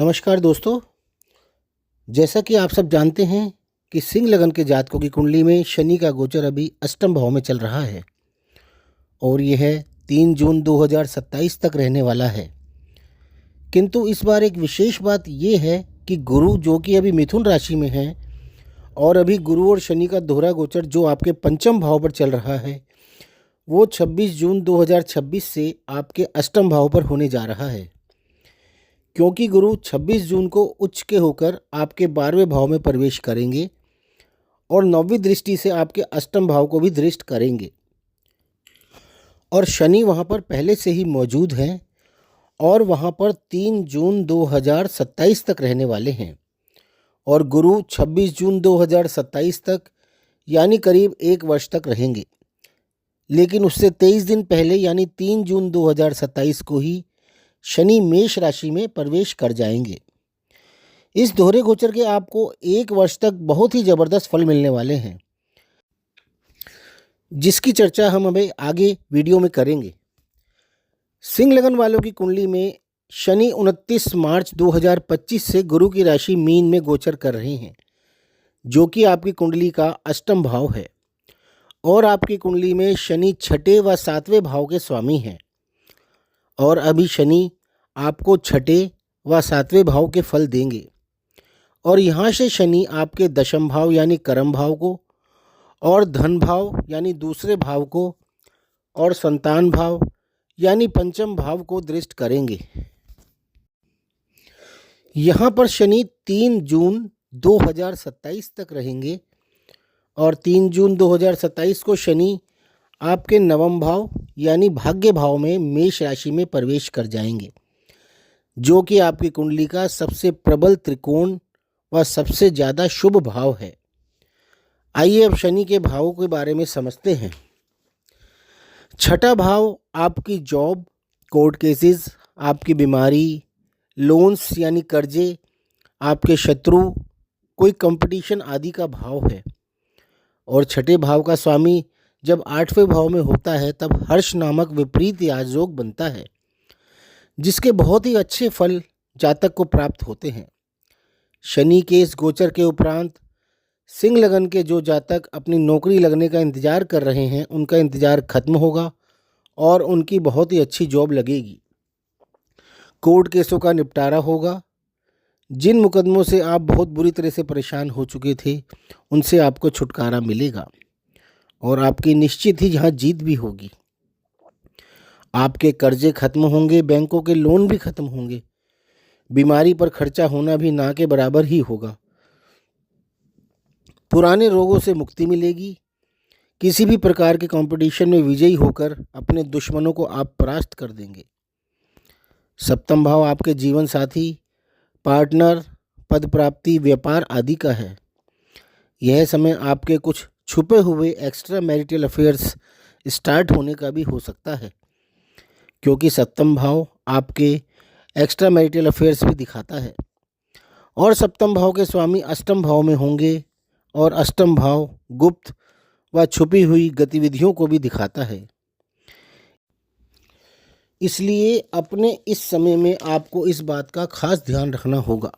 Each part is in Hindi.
नमस्कार दोस्तों। जैसा कि आप सब जानते हैं कि सिंह लगन के जातकों की कुंडली में शनि का गोचर अभी अष्टम भाव में चल रहा है और यह 3 जून 2027 तक रहने वाला है। किंतु इस बार एक विशेष बात यह है कि गुरु जो कि अभी मिथुन राशि में है और अभी गुरु और शनि का दोहरा गोचर जो आपके पंचम भाव पर चल रहा है वो 26 जून 2026 से आपके अष्टम भाव पर होने जा रहा है। क्योंकि गुरु 26 जून को उच्च के होकर आपके 12वें भाव में प्रवेश करेंगे और 9वीं दृष्टि से आपके अष्टम भाव को भी दृष्ट करेंगे और शनि वहां पर पहले से ही मौजूद हैं और वहां पर 3 जून 2027 तक रहने वाले हैं और गुरु 26 जून 2027 तक यानी करीब 1 वर्ष तक रहेंगे। लेकिन उससे 23 दिन पहले यानी 3 जून 2027 को ही शनि मेष राशि में प्रवेश कर जाएंगे। इस दोहरे गोचर के आपको 1 वर्ष तक बहुत ही ज़बरदस्त फल मिलने वाले हैं, जिसकी चर्चा हम अभी आगे वीडियो में करेंगे। सिंह लगन वालों की कुंडली में शनि 29 मार्च 2025 से गुरु की राशि मीन में गोचर कर रहे हैं, जो कि आपकी कुंडली का अष्टम भाव है और आपकी कुंडली में शनि 6ठे व 7वें भाव के स्वामी हैं और अभी शनि आपको 6ठे व 7वें भाव के फल देंगे और यहाँ से शनि आपके दशम भाव यानी कर्म भाव को और धन भाव यानी दूसरे भाव को और संतान भाव यानी पंचम भाव को दृष्ट करेंगे। यहाँ पर शनि 3 जून 2027 तक रहेंगे और 3 जून 2027 को शनि आपके नवम भाव यानी भाग्य भाव में मेष राशि में प्रवेश कर जाएंगे, जो कि आपकी कुंडली का सबसे प्रबल त्रिकोण व सबसे ज़्यादा शुभ भाव है। आइए अब शनि के भावों के बारे में समझते हैं। 6ठा भाव आपकी जॉब, कोर्ट केसेस, आपकी बीमारी, लोन्स यानी कर्जे, आपके शत्रु, कोई कंपटीशन आदि का भाव है और 6ठे भाव का स्वामी जब 8वें भाव में होता है तब हर्ष नामक विपरीत योग बनता है, जिसके बहुत ही अच्छे फल जातक को प्राप्त होते हैं। शनि के इस गोचर के उपरांत सिंह लगन के जो जातक अपनी नौकरी लगने का इंतज़ार कर रहे हैं उनका इंतज़ार खत्म होगा और उनकी बहुत ही अच्छी जॉब लगेगी। कोर्ट केसों का निपटारा होगा। जिन मुकदमों से आप बहुत बुरी तरह से परेशान हो चुके थे उनसे आपको छुटकारा मिलेगा और आपकी निश्चित ही यहाँ जीत भी होगी। आपके कर्जे खत्म होंगे, बैंकों के लोन भी खत्म होंगे, बीमारी पर खर्चा होना भी ना के बराबर ही होगा। पुराने रोगों से मुक्ति मिलेगी। किसी भी प्रकार के कंपटीशन में विजयी होकर अपने दुश्मनों को आप परास्त कर देंगे। सप्तम भाव आपके जीवन साथी, पार्टनर, पद प्राप्ति, व्यापार आदि का है। यह समय आपके कुछ छुपे हुए एक्स्ट्रा मैरिटल अफेयर्स स्टार्ट होने का भी हो सकता है, क्योंकि सप्तम भाव आपके एक्स्ट्रा मैरिटल अफेयर्स भी दिखाता है और सप्तम भाव के स्वामी अष्टम भाव में होंगे और अष्टम भाव गुप्त व छुपी हुई गतिविधियों को भी दिखाता है। इसलिए अपने इस समय में आपको इस बात का खास ध्यान रखना होगा।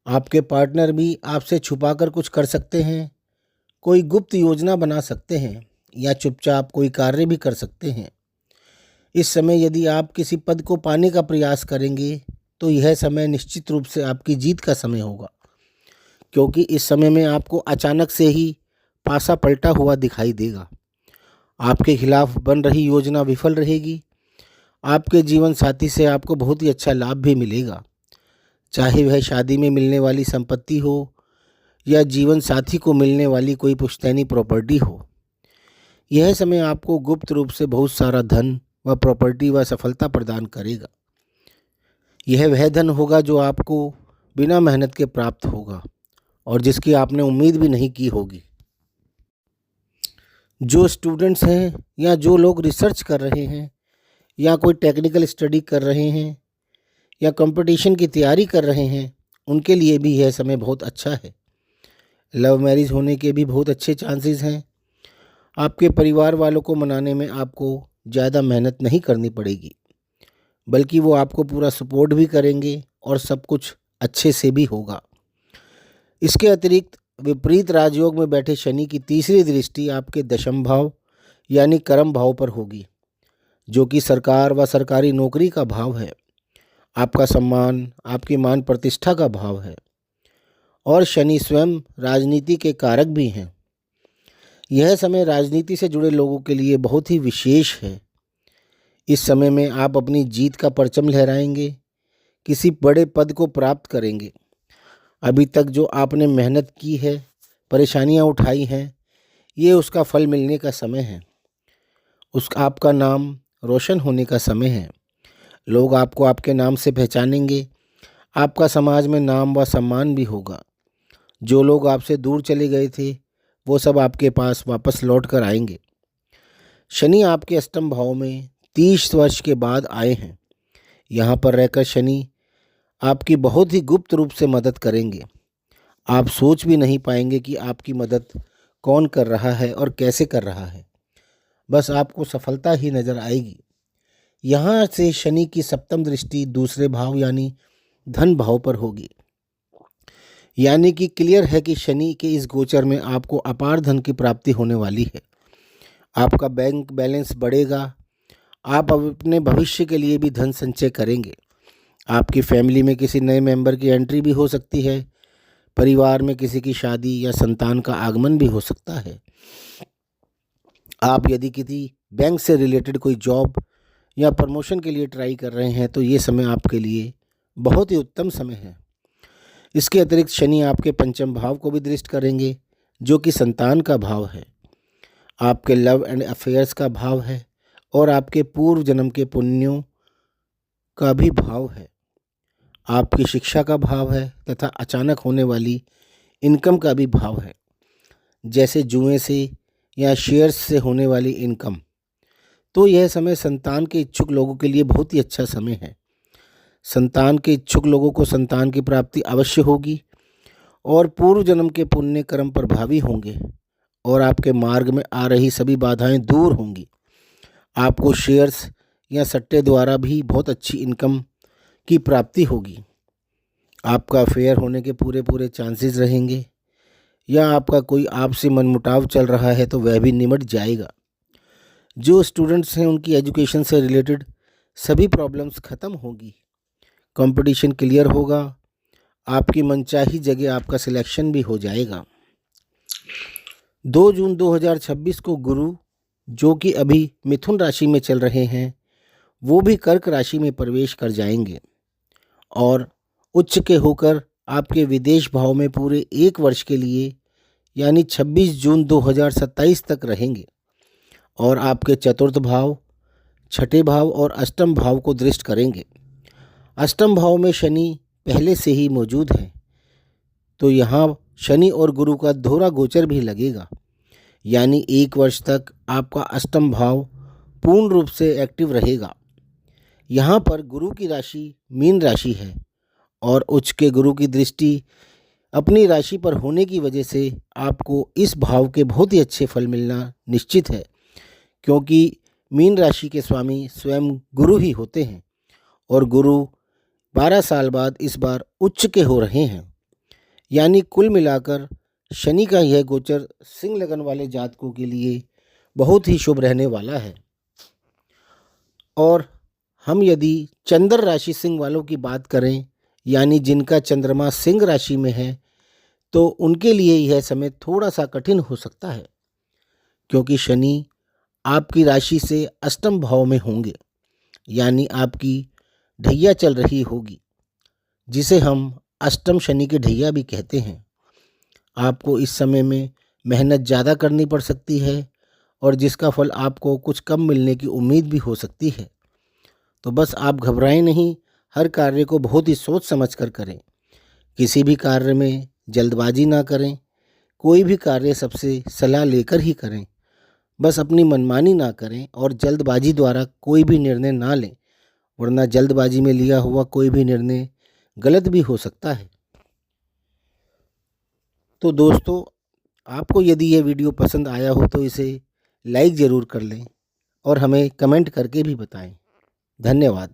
आपके पार्टनर भी आपसे छुपाकर कुछ कर सकते हैं, कोई गुप्त योजना बना सकते हैं या चुपचाप कोई कार्य भी कर सकते हैं। इस समय यदि आप किसी पद को पाने का प्रयास करेंगे तो यह समय निश्चित रूप से आपकी जीत का समय होगा, क्योंकि इस समय में आपको अचानक से ही पासा पलटा हुआ दिखाई देगा। आपके खिलाफ बन रही योजना विफल रहेगी। आपके जीवन साथी से आपको बहुत ही अच्छा लाभ भी मिलेगा, चाहे वह शादी में मिलने वाली संपत्ति हो या जीवन साथी को मिलने वाली कोई पुश्तैनी प्रॉपर्टी हो। यह समय आपको गुप्त रूप से बहुत सारा धन व प्रॉपर्टी व सफलता प्रदान करेगा। यह वह धन होगा जो आपको बिना मेहनत के प्राप्त होगा और जिसकी आपने उम्मीद भी नहीं की होगी। जो स्टूडेंट्स हैं या जो लोग रिसर्च कर रहे हैं या कोई टेक्निकल स्टडी कर रहे हैं या कंपटीशन की तैयारी कर रहे हैं, उनके लिए भी यह समय बहुत अच्छा है। लव मैरिज होने के भी बहुत अच्छे चांसेस हैं। आपके परिवार वालों को मनाने में आपको ज़्यादा मेहनत नहीं करनी पड़ेगी, बल्कि वो आपको पूरा सपोर्ट भी करेंगे और सब कुछ अच्छे से भी होगा। इसके अतिरिक्त विपरीत राजयोग में बैठे शनि की तीसरी दृष्टि आपके दशम भाव यानी कर्म भाव पर होगी, जो कि सरकार व सरकारी नौकरी का भाव है, आपका सम्मान, आपकी मान प्रतिष्ठा का भाव है। और शनि स्वयं राजनीति के कारक भी हैं। यह समय राजनीति से जुड़े लोगों के लिए बहुत ही विशेष है। इस समय में आप अपनी जीत का परचम लहराएंगे, किसी बड़े पद को प्राप्त करेंगे। अभी तक जो आपने मेहनत की है, परेशानियां उठाई हैं, ये उसका फल मिलने का समय है। आपका नाम रोशन होने का समय है। लोग आपको आपके नाम से पहचानेंगे। आपका समाज में नाम व सम्मान भी होगा। जो लोग आपसे दूर चले गए थे वो सब आपके पास वापस लौट कर आएंगे। शनि आपके अष्टम भाव में 30 वर्ष के बाद आए हैं। यहाँ पर रहकर शनि आपकी बहुत ही गुप्त रूप से मदद करेंगे। आप सोच भी नहीं पाएंगे कि आपकी मदद कौन कर रहा है और कैसे कर रहा है। बस आपको सफलता ही नज़र आएगी। यहाँ से शनि की सप्तम दृष्टि दूसरे भाव यानी धन भाव पर होगी। यानी कि क्लियर है कि शनि के इस गोचर में आपको अपार धन की प्राप्ति होने वाली है। आपका बैंक बैलेंस बढ़ेगा। आप अपने भविष्य के लिए भी धन संचय करेंगे। आपकी फैमिली में किसी नए मेंबर की एंट्री भी हो सकती है। परिवार में किसी की शादी या संतान का आगमन भी हो सकता है। आप यदि किसी बैंक से रिलेटेड कोई जॉब या प्रमोशन के लिए ट्राई कर रहे हैं तो ये समय आपके लिए बहुत ही उत्तम समय है। इसके अतिरिक्त शनि आपके पंचम भाव को भी दृष्ट करेंगे, जो कि संतान का भाव है, आपके लव एंड अफेयर्स का भाव है और आपके पूर्व जन्म के पुण्यों का भी भाव है। आपकी शिक्षा का भाव है तथा अचानक होने वाली इनकम का भी भाव है, जैसे जुए से या शेयर्स से होने वाली इनकम। तो यह समय संतान के इच्छुक लोगों के लिए बहुत ही अच्छा समय है। संतान के इच्छुक लोगों को संतान की प्राप्ति अवश्य होगी और पूर्व जन्म के पुण्य कर्म प्रभावी होंगे और आपके मार्ग में आ रही सभी बाधाएं दूर होंगी। आपको शेयर्स या सट्टे द्वारा भी बहुत अच्छी इनकम की प्राप्ति होगी। आपका अफेयर होने के पूरे चांसेस रहेंगे या आपका कोई आपसे मनमुटाव चल रहा है तो वह भी निमट जाएगा। जो स्टूडेंट्स हैं उनकी एजुकेशन से रिलेटेड सभी प्रॉब्लम्स ख़त्म होगी। कंपटीशन क्लियर होगा। आपकी मनचाही जगह आपका सिलेक्शन भी हो जाएगा। 2 जून 2026 को गुरु, जो कि अभी मिथुन राशि में चल रहे हैं, वो भी कर्क राशि में प्रवेश कर जाएंगे और उच्च के होकर आपके विदेश भाव में पूरे 1 वर्ष के लिए यानी 26 जून 2027 तक रहेंगे और आपके चतुर्थ भाव, छठे भाव और अष्टम भाव को दृष्ट करेंगे। अष्टम भाव में शनि पहले से ही मौजूद है, तो यहाँ शनि और गुरु का दोहरा गोचर भी लगेगा। यानी 1 वर्ष तक आपका अष्टम भाव पूर्ण रूप से एक्टिव रहेगा। यहाँ पर गुरु की राशि मीन राशि है और उच्च के गुरु की दृष्टि अपनी राशि पर होने की वजह से आपको इस भाव के बहुत ही अच्छे फल मिलना निश्चित है, क्योंकि मीन राशि के स्वामी स्वयं गुरु ही होते हैं और गुरु 12 साल बाद इस बार उच्च के हो रहे हैं। यानी कुल मिलाकर शनि का यह गोचर सिंह लगन वाले जातकों के लिए बहुत ही शुभ रहने वाला है। और हम यदि चंद्र राशि सिंह वालों की बात करें, यानी जिनका चंद्रमा सिंह राशि में है, तो उनके लिए यह समय थोड़ा सा कठिन हो सकता है, क्योंकि शनि आपकी राशि से अष्टम भाव में होंगे। यानी आपकी ढैया चल रही होगी, जिसे हम अष्टम शनि के ढैया भी कहते हैं। आपको इस समय में मेहनत ज़्यादा करनी पड़ सकती है और जिसका फल आपको कुछ कम मिलने की उम्मीद भी हो सकती है। तो बस आप घबराएं नहीं, हर कार्य को बहुत ही सोच समझ कर करें। किसी भी कार्य में जल्दबाजी ना करें। कोई भी कार्य सबसे सलाह लेकर ही करें। बस अपनी मनमानी ना करें और जल्दबाजी द्वारा कोई भी निर्णय ना लें, वरना जल्दबाजी में लिया हुआ कोई भी निर्णय गलत भी हो सकता है। तो दोस्तों, आपको यदि ये वीडियो पसंद आया हो तो इसे लाइक ज़रूर कर लें और हमें कमेंट करके भी बताएं। धन्यवाद।